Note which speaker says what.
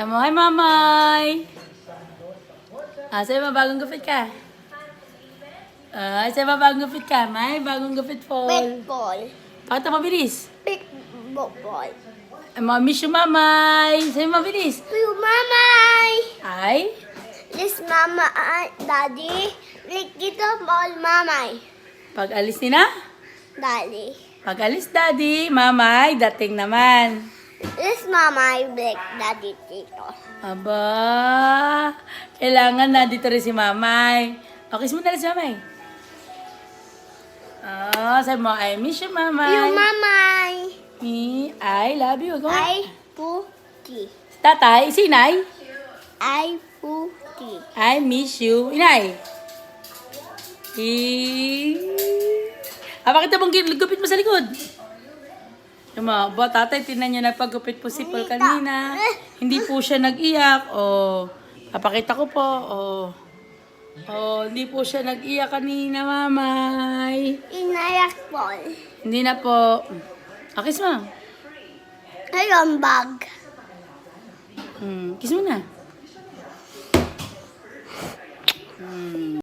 Speaker 1: Tama, hi, Mamay! Sa'yo ba bagong gupit ka? Sa'yo ba bagong gupit ka? May bagong gupit po.
Speaker 2: Big ball.
Speaker 1: Pakita mabilis.
Speaker 2: Big ball.
Speaker 1: Miss you, Mamay. Sa'yo mabilis.
Speaker 2: You mamay.
Speaker 1: Ay?
Speaker 2: This mama daddy. Like ito ball mamay.
Speaker 1: Pag alis ni na?
Speaker 2: Daddy.
Speaker 1: Pag alis, Daddy. Mamay, dating naman.
Speaker 2: This mamay black daddy dito.
Speaker 1: Aba, kailangan na dito rin si Mamay. Kiss mo na rin si Mamay. Sabi mo, I miss you, Mamay.
Speaker 2: You mamay.
Speaker 1: I love you. Go.
Speaker 2: I puti.
Speaker 1: Tatay, si Inay.
Speaker 2: I puti.
Speaker 1: I miss you. Inay. Bakit bang gupit mo sa likod? Tatay, tinan niyo nagpagupit po si Paul kanina. Hindi po siya nag-iyak. Papakita ko po. Hindi po siya nag-iyak kanina, Mamay.
Speaker 2: Inayak ball.
Speaker 1: Hindi na po. Kiss mo.
Speaker 2: Ayun bag.
Speaker 1: Kiss mo na.